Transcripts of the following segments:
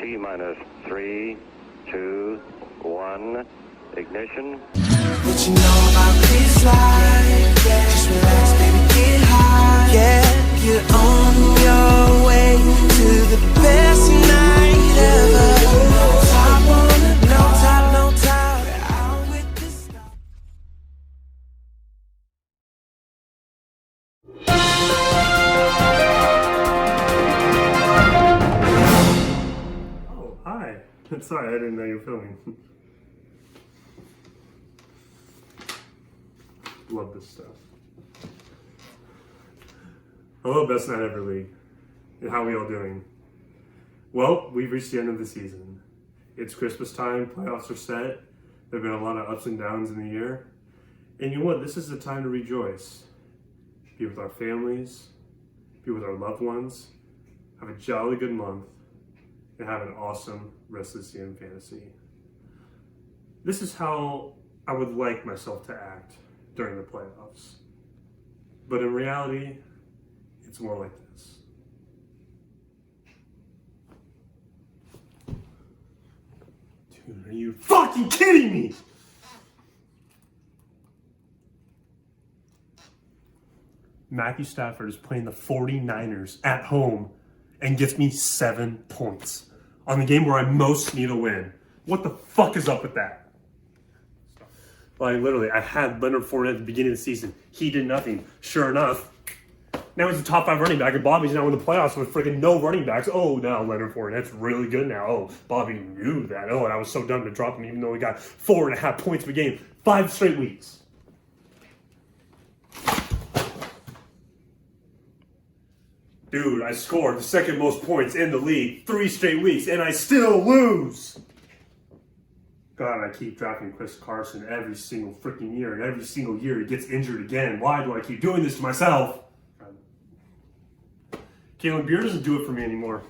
T-minus 3, 2, 1, ignition. What you know about this life? Yeah. Just relax, baby, get high. Yeah, you're on your way to the best night ever. No top on it, no top, no top. We're out with the stars. Oh, hi. Sorry, I didn't know you were filming. Love this stuff. Hello, Best Night Ever League. And how are we all doing? Well, we've reached the end of the season. It's Christmas time, playoffs are set. There have been a lot of ups and downs in the year. And you know what? This is the time to rejoice. Be with our families, be with our loved ones, have a jolly good month, and have an awesome rest of the season fantasy. This is how I would like myself to act during the playoffs. But in reality, it's more like this. Dude, are you fucking kidding me? Matthew Stafford is playing the 49ers at home and gets me 7 points on the game where I most need a win. What the fuck is up with that? Like, literally, I had Leonard Fournette at the beginning of the season. He did nothing. Sure enough, now he's a top 5 running back, and Bobby's now in the playoffs with freaking no running backs. Oh, now Leonard Fournette's really good now. Oh, Bobby knew that. Oh, and I was so dumb to drop him even though he got 4.5 points per game. 5 straight weeks. Dude, I scored the second most points in the league 3 straight weeks, and I still lose. God, I keep drafting Chris Carson every single freaking year, and every single year he gets injured again. Why do I keep doing this to myself? Kalen Beer doesn't do it for me anymore.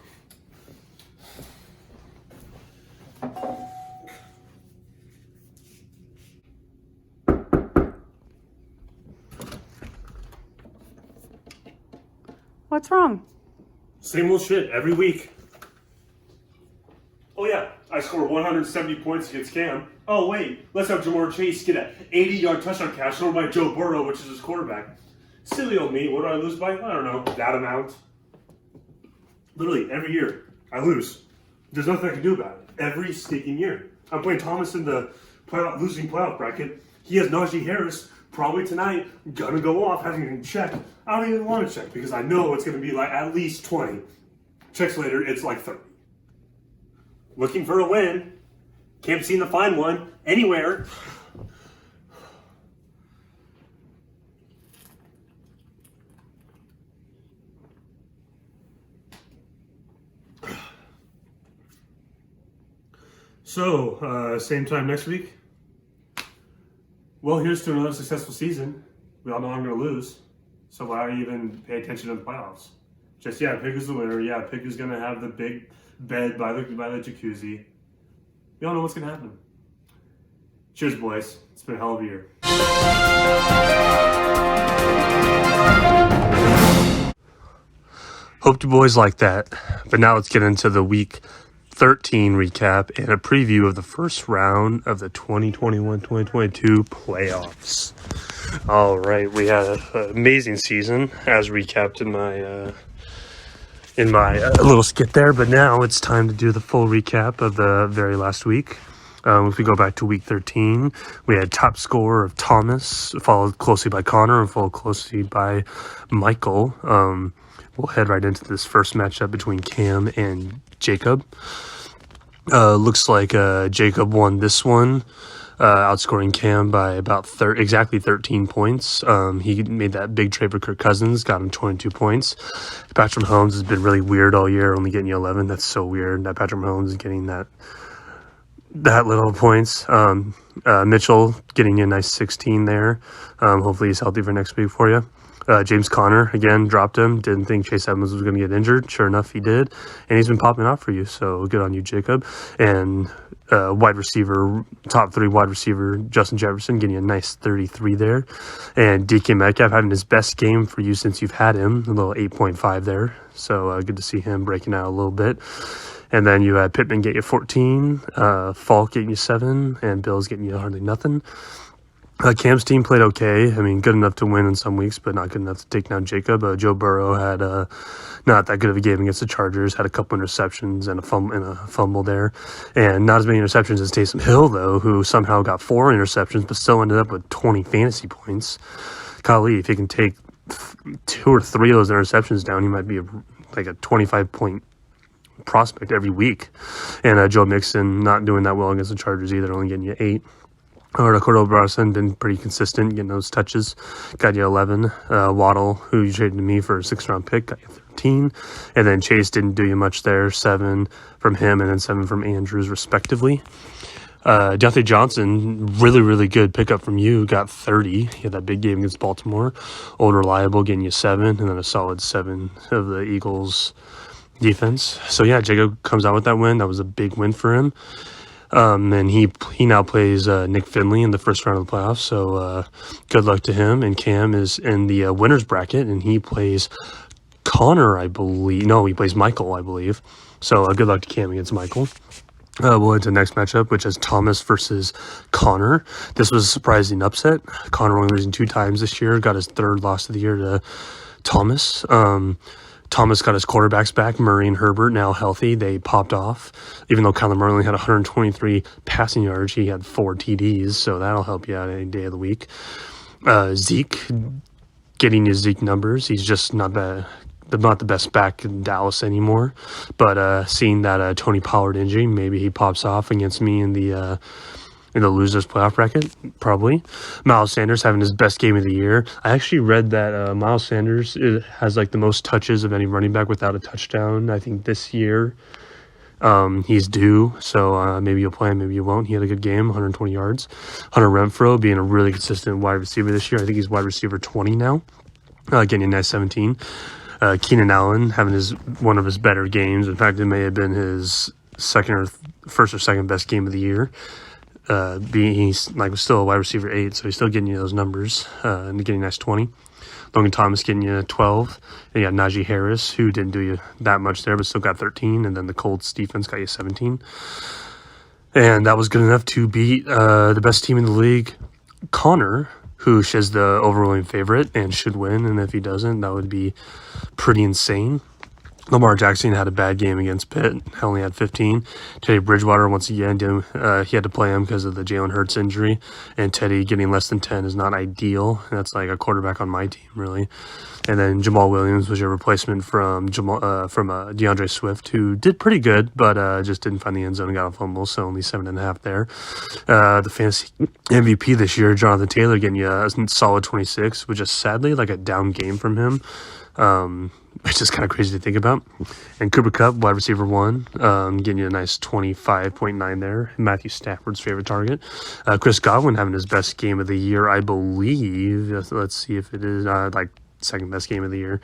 What's wrong? Same old shit every week. Oh yeah, I scored 170 points against Cam. Oh wait, let's have Jamar Chase get an 80-yard touchdown catch over by Joe Burrow, which is his quarterback. Silly old me, what do I lose by? I don't know, that amount. Literally, every year, I lose. There's nothing I can do about it. Every stinking year. I'm playing Thomas in the losing playoff bracket. He has Najee Harris, probably tonight, gonna go off, haven't even checked. I don't even want to check because I know it's gonna be like at least 20. Checks later, it's like 30. Looking for a win. Can't seem to find one anywhere. So, same time next week? Well, here's to another successful season. We all know I'm going to lose. So why even pay attention to the playoffs? Just, yeah, pick who's the winner. Yeah, pick who's going to have the big bed by the jacuzzi. We all know what's going to happen. Cheers, boys. It's been a hell of a year. Hope you boys like that. But now let's get into the week 13 recap and a preview of the first round of the 2021-2022 playoffs. All right, we had an amazing season as recapped in my little skit there, but now it's time to do the full recap of the very last week. If we go back to week 13, we had top scorer of Thomas, followed closely by Connor, and followed closely by Michael. We'll head right into this first matchup between Cam and Jacob. Looks like Jacob won this one, outscoring Cam by about exactly 13 points. He made that big trade for Kirk Cousins, got him 22 points. Patrick Mahomes has been really weird all year, only getting you 11. That's so weird that Patrick Mahomes is getting that little points. Mitchell getting you a nice 16 there. Hopefully he's healthy for next week for you. James Conner, again, dropped him. Didn't think Chase Edmonds was going to get injured. Sure enough, he did. And he's been popping off for you, so good on you, Jacob. And wide receiver, top 3 wide receiver, Justin Jefferson, getting a nice 33 there. And DK Metcalf having his best game for you since you've had him, a little 8.5 there. So good to see him breaking out a little bit. And then you had Pittman get you 14, Falk getting you 7, and Bills getting you hardly nothing. Cam's team played okay. I mean, good enough to win in some weeks, but not good enough to take down Jacob. Joe Burrow had not that good of a game against the Chargers, had a couple interceptions and a fumble there. And not as many interceptions as Taysom Hill, though, who somehow got 4 interceptions, but still ended up with 20 fantasy points. Golly, if he can take 2 or 3 of those interceptions down, he might be like a 25-point prospect every week. And Joe Mixon not doing that well against the Chargers either, only getting you 8. Cordell Bryson been pretty consistent, getting those touches. Got you 11. Waddle, who you traded to me for a 6th-round pick, got you 13. And then Chase didn't do you much there. 7 from him and then 7 from Andrews, respectively. Deontay Johnson, really, really good pickup from you, got 30. He had that big game against Baltimore. Old Reliable getting you 7, and then a solid 7 of the Eagles' defense. So, yeah, Jacob comes out with that win. That was a big win for him. And he now plays Nick Finley in the first round of the playoffs, so good luck to him. And Cam is in the winner's bracket, and he plays Connor, I believe. No, he plays Michael, I believe. So good luck to Cam against Michael. We'll head to the next matchup, which is Thomas versus Connor. This was a surprising upset. Connor only losing 2 times this year, got his 3rd loss of the year to Thomas. Thomas got his quarterbacks back, Murray and Herbert, now healthy. They popped off. Even though Kyler Murray only had 123 passing yards, he had 4 TDs, so that'll help you out any day of the week. Zeke, getting his Zeke numbers. He's just not the best back in Dallas anymore. But seeing that Tony Pollard injury, maybe he pops off against me in the losers playoff bracket, probably. Miles Sanders having his best game of the year. I actually read that Miles Sanders has like the most touches of any running back without a touchdown. I think this year he's due, so maybe you'll play him, maybe you won't. He had a good game, 120 yards. Hunter Renfrow being a really consistent wide receiver this year. I think he's wide receiver 20 now, getting a nice 17. Keenan Allen having one of his better games. In fact, it may have been his first or second best game of the year. He's like still a wide receiver 8, so he's still getting you those numbers and getting a nice 20. Logan Thomas getting you 12. And you got Najee Harris, who didn't do you that much there, but still got 13. And then the Colts defense got you 17. And that was good enough to beat the best team in the league, Connor, who is the overwhelming favorite and should win. And if he doesn't, that would be pretty insane. Lamar Jackson had a bad game against Pitt. He only had 15. Teddy Bridgewater, once again, he had to play him because of the Jalen Hurts injury. And Teddy getting less than 10 is not ideal. That's like a quarterback on my team, really. And then Jamal Williams was your replacement from DeAndre Swift, who did pretty good, but just didn't find the end zone and got a fumble, so only 7.5 there. The fantasy MVP this year, Jonathan Taylor, getting you a solid 26, which is sadly like a down game from him. Which is kind of crazy to think about. And Cooper Kupp, wide receiver 1, getting you a nice 25.9 there. Matthew Stafford's favorite target. Chris Godwin having his best game of the year, I believe. Let's see if it is like second best game of the year.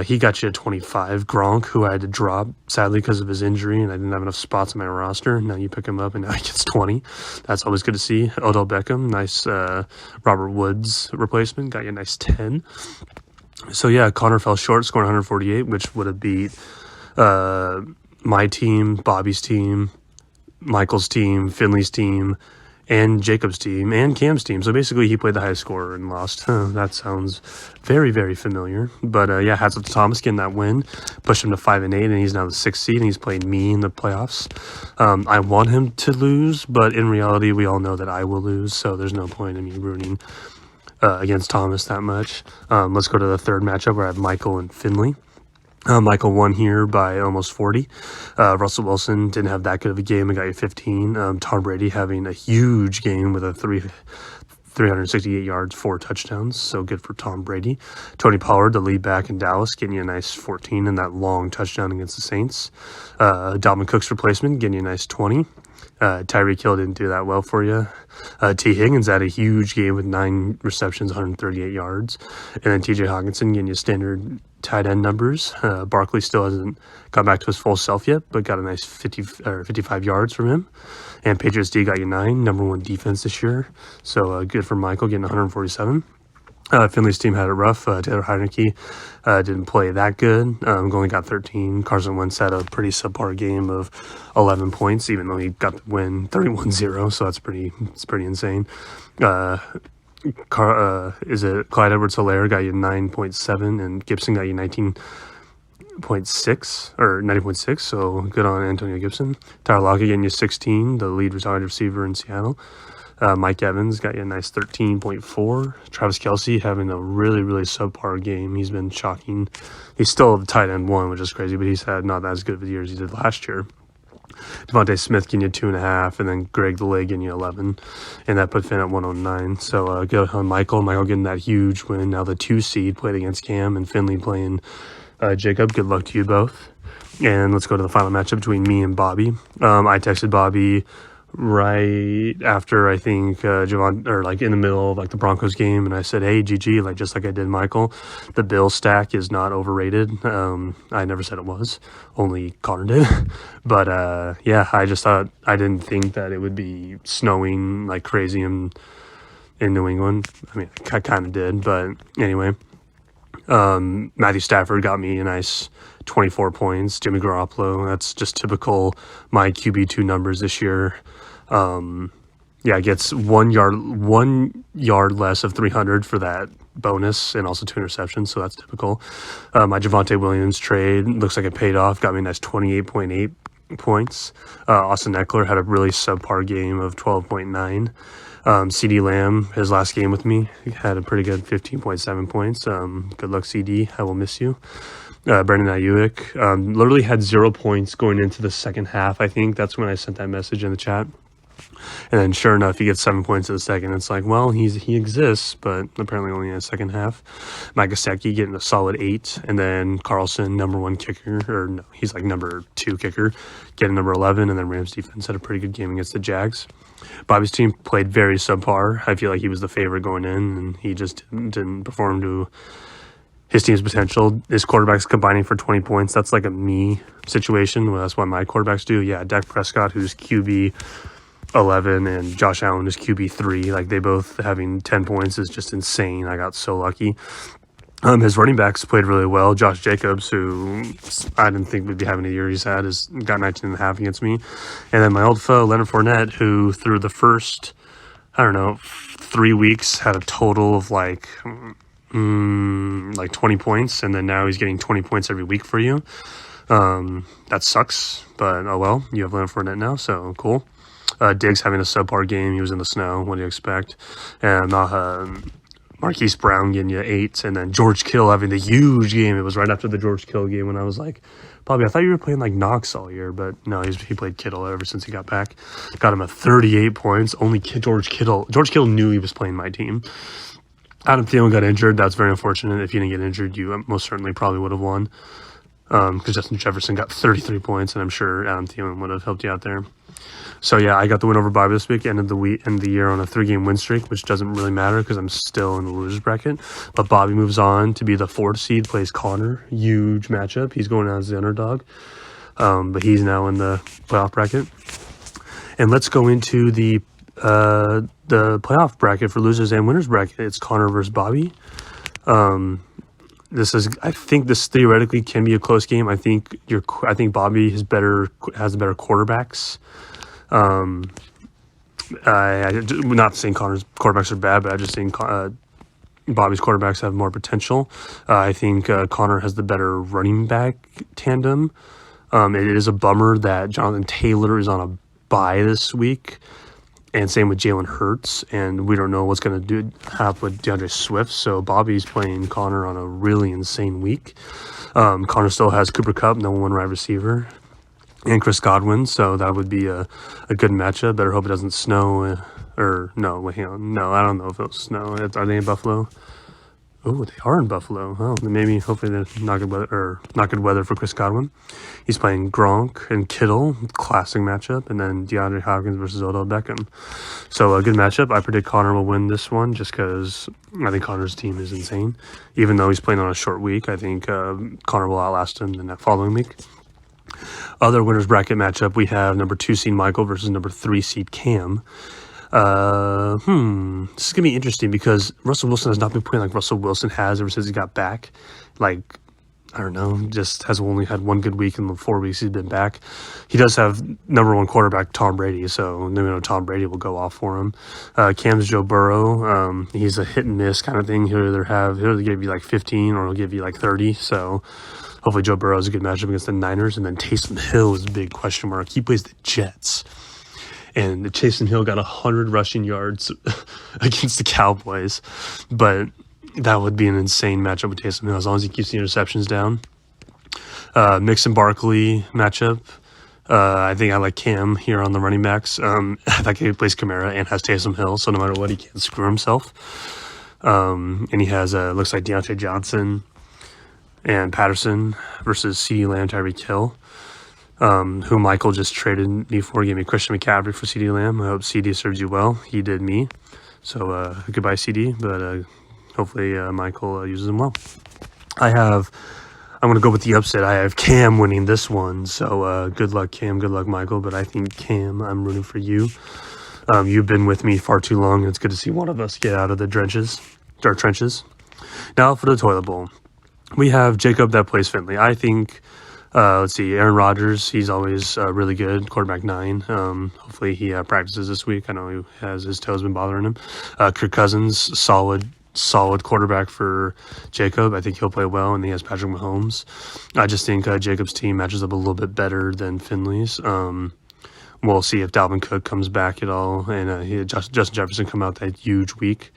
He got you a 25. Gronk, who I had to drop, sadly, because of his injury, and I didn't have enough spots on my roster. Now you pick him up, and now he gets 20. That's always good to see. Odell Beckham, nice Robert Woods replacement, got you a nice 10. So, yeah, Connor fell short, scoring 148, which would have beat my team, Bobby's team, Michael's team, Finley's team, and Jacob's team, and Cam's team. So, basically, he played the highest scorer and lost. That sounds very, very familiar. But, yeah, hats off to Thomas getting that win. Pushed him to 5-8, and he's now the 6th seed, and he's played me in the playoffs. I want him to lose, but in reality, we all know that I will lose, so there's no point in me rooting against Thomas that much. Let's go to the third matchup where I have Michael and Finley. Michael won here by almost 40. Russell Wilson didn't have that good of a game and got you 15. Tom Brady having a huge game with a 368 yards, 4 touchdowns. So good for Tom Brady. Tony Pollard, the lead back in Dallas, getting you a nice 14 and that long touchdown against the Saints. Dalvin Cook's replacement, getting you a nice 20. Tyreek Hill didn't do that well for you. T. Higgins had a huge game with 9 receptions, 138 yards. And then TJ Hawkinson getting you standard tight end numbers. Barkley still hasn't got back to his full self yet, but got a nice 55 yards from him. And Patriots D got you 9, number 1 defense this year. So good for Michael getting 147. Finley's team had it rough. Taylor Heineke didn't play that good. Only got 13. Carson Wentz had a pretty subpar game of 11 points, even though he got the win 31-0. So it's pretty insane. Clyde Edwards-Helaire got you 9.7, and Gibson got you 19.6 or 90.6. So good on Antonio Gibson. Tyler Lockett getting you 16, the lead retired receiver in Seattle. Mike Evans got you a nice 13.4. Travis Kelce having a really, really subpar game. He's been shocking. He's still the tight end 1, which is crazy, but he's had not as good of a year as he did last year. Devontae Smith getting you 2.5, and then Greg DeLay getting you 11, and that put Finn at 109. So good on Michael. Michael getting that huge win. Now the 2 seed played against Cam, and Finley playing Jacob. Good luck to you both. And let's go to the final matchup between me and Bobby. I texted Bobby right after, I think, Javon, or like in the middle of like the Broncos game, and I said, hey, GG, like just like I did Michael, the Bill stack is not overrated. I never said it was, only Connor did. But yeah, I just thought, I didn't think that it would be snowing like crazy in New England. I mean, I kind of did, but anyway. Matthew Stafford got me a nice 24 points. Jimmy Garoppolo, that's just typical my QB2 numbers this year. Yeah, gets 1 yard less of 300 for that bonus, and also 2 interceptions, so that's typical. My Javonte Williams trade looks like it paid off, got me a nice 28.8 points. Austin Eckler had a really subpar game of 12.9. CD Lamb, his last game with me, had a pretty good 15.7 points. Good luck, CD. I will miss you. Brandon Ayuk literally had 0 points going into the second half, I think. That's when I sent that message in the chat. And then sure enough, he gets 7 points in the second. It's like, well, he exists, but apparently only in the second half. Mike Gesicki getting a solid 8. And then Carlson, number 1 kicker, or no, he's like number 2 kicker, getting number 11. And then Rams defense had a pretty good game against the Jags. Bobby's team played very subpar. I feel like he was the favorite going in, and he just didn't perform to his team's potential. His quarterbacks combining for 20 points. That's like a me situation. Well, that's what my quarterbacks do. Yeah, Dak Prescott, who's QB 11, and Josh Allen is QB 3. Like, they both having 10 points is just insane. I got so lucky. His running backs played really well. Josh Jacobs, who I didn't think would be having the year he's had, got 19.5 against me. And then my old foe, Leonard Fournette, who through the first, 3 weeks had a total of like 20 points. And then now he's getting 20 points every week for you. That sucks, but oh well. You have Leonard Fournette now, so cool. Diggs having a subpar game. He was in the snow. What do you expect? And Marquise Brown getting you 8, and then George Kittle having the huge game. It was right after the George Kittle game when I was like, Bobby, I thought you were playing like Knox all year, but no, he played Kittle ever since he got back. Got him at 38 points. Only George Kittle knew he was playing my team. Adam Thielen got injured. That's very unfortunate. If you didn't get injured, you most certainly probably would have won. Because Justin Jefferson got 33 points, and I'm sure Adam Thielen would have helped you out there. So yeah, I got the win over Bobby this week. Ended the year on a 3-game win streak, which doesn't really matter because I'm still in the losers bracket. But Bobby moves on to be the 4th seed, plays Connor. Huge matchup. He's going out as the underdog, but he's now in the playoff bracket. And let's go into the playoff bracket for losers and winners bracket. It's Connor versus Bobby. I think this theoretically can be a close game. I think Bobby has the better quarterbacks. I'm not saying Connor's quarterbacks are bad, but I just think Bobby's quarterbacks have more potential. I think Connor has the better running back tandem. It is a bummer that Jonathan Taylor is on a bye this week, and same with Jalen Hurts, and we don't know what's going to happen with DeAndre Swift. So Bobby's playing Connor on a really insane week. Connor still has Cooper Kupp, number 1 wide receiver, and Chris Godwin, so that would be a good matchup. Better hope it doesn't snow. No, hang on. No, I don't know if it'll snow. Are they in Buffalo? Oh, they are in Buffalo. Oh, maybe, hopefully they're not good weather for Chris Godwin. He's playing Gronk and Kittle, classic matchup, and then DeAndre Hopkins versus Odell Beckham. So a good matchup. I predict Connor will win this one just because I think Connor's team is insane. Even though he's playing on a short week, I think Connor will outlast him in that following week. Other winners bracket matchup, we have number 2 seed Michael versus number 3 seed Cam. This is gonna be interesting because Russell Wilson has not been playing like Russell Wilson has ever since he got back. Like, I don't know, just has only had one good week in the 4 weeks he's been back. He does have number one quarterback Tom Brady, so Tom Brady will go off for him. Cam's Joe Burrow. He's a hit and miss kind of thing. He'll either give you like 15 or he'll give you like 30. So hopefully Joe Burrow is a good matchup against the Niners. And then Taysom Hill is a big question mark. He plays the Jets. And Taysom Hill got 100 rushing yards against the Cowboys. But that would be an insane matchup with Taysom Hill as long as he keeps the interceptions down. Mixon Barkley matchup. I think I like Cam here on the running backs. I think he plays Kamara and has Taysom Hill, so no matter what, he can't screw himself. And he has, looks like Deontay Johnson and Patterson versus CeeDee Lamb, Tyreek Hill, who Michael just traded me for. Gave me Christian McCaffrey for CeeDee Lamb. I hope CD serves you well. He did me. So goodbye, CD, but hopefully Michael uses him well. I'm going to go with the upset. I have Cam winning this one. So good luck, Cam. Good luck, Michael. But I think Cam, I'm rooting for you. You've been with me far too long. It's good to see one of us get out of the trenches. Now for the toilet bowl. We have Jacob that plays Finley. I think, let's see, Aaron Rodgers. He's always really good. Quarterback 9. Hopefully he practices this week. I know he has his toes been bothering him. Kirk Cousins, solid quarterback for Jacob. I think he'll play well, and he has Patrick Mahomes. I just think Jacob's team matches up a little bit better than Finley's. We'll see if Dalvin Cook comes back at all, and Justin Jefferson come out that huge week.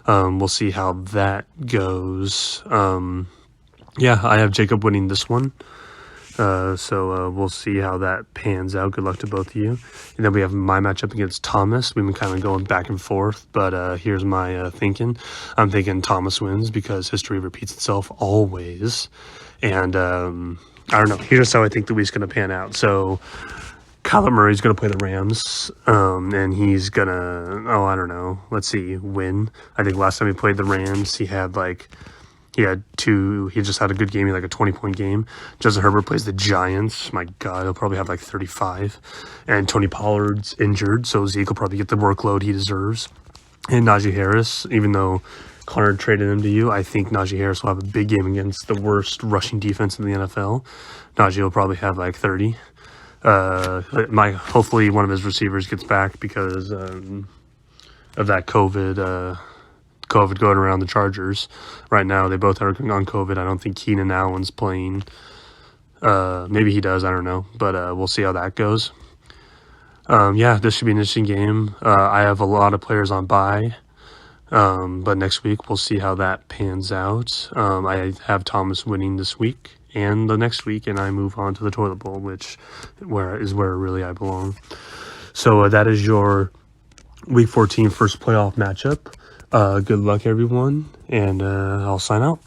We'll see how that goes. I have Jacob winning this one. So we'll see how that pans out. Good luck to both of you. And then we have my matchup against Thomas. We've been kind of going back and forth, but here's my thinking. I'm thinking Thomas wins because history repeats itself always. And I don't know. Here's how I think the week's going to pan out. So Kyler Murray's going to play the Rams, and he's going to, win. I think last time he played the Rams, he just had a good game. He had like a 20-point game. Justin Herbert plays the Giants. My God, he'll probably have like 35. And Tony Pollard's injured, so Zeke will probably get the workload he deserves. And Najee Harris, even though Connor traded him to you, I think Najee Harris will have a big game against the worst rushing defense in the NFL. Najee will probably have like 30. Hopefully one of his receivers gets back because of that COVID going around the Chargers. Right now, they both are on COVID. I don't think Keenan Allen's playing. Maybe he does. I don't know. But we'll see how that goes. This should be an interesting game. I have a lot of players on bye. But next week, we'll see how that pans out. I have Thomas winning this week and the next week, and I move on to the toilet bowl, which is where really I belong. So that is your Week 14 first playoff matchup. Good luck, everyone, and I'll sign out.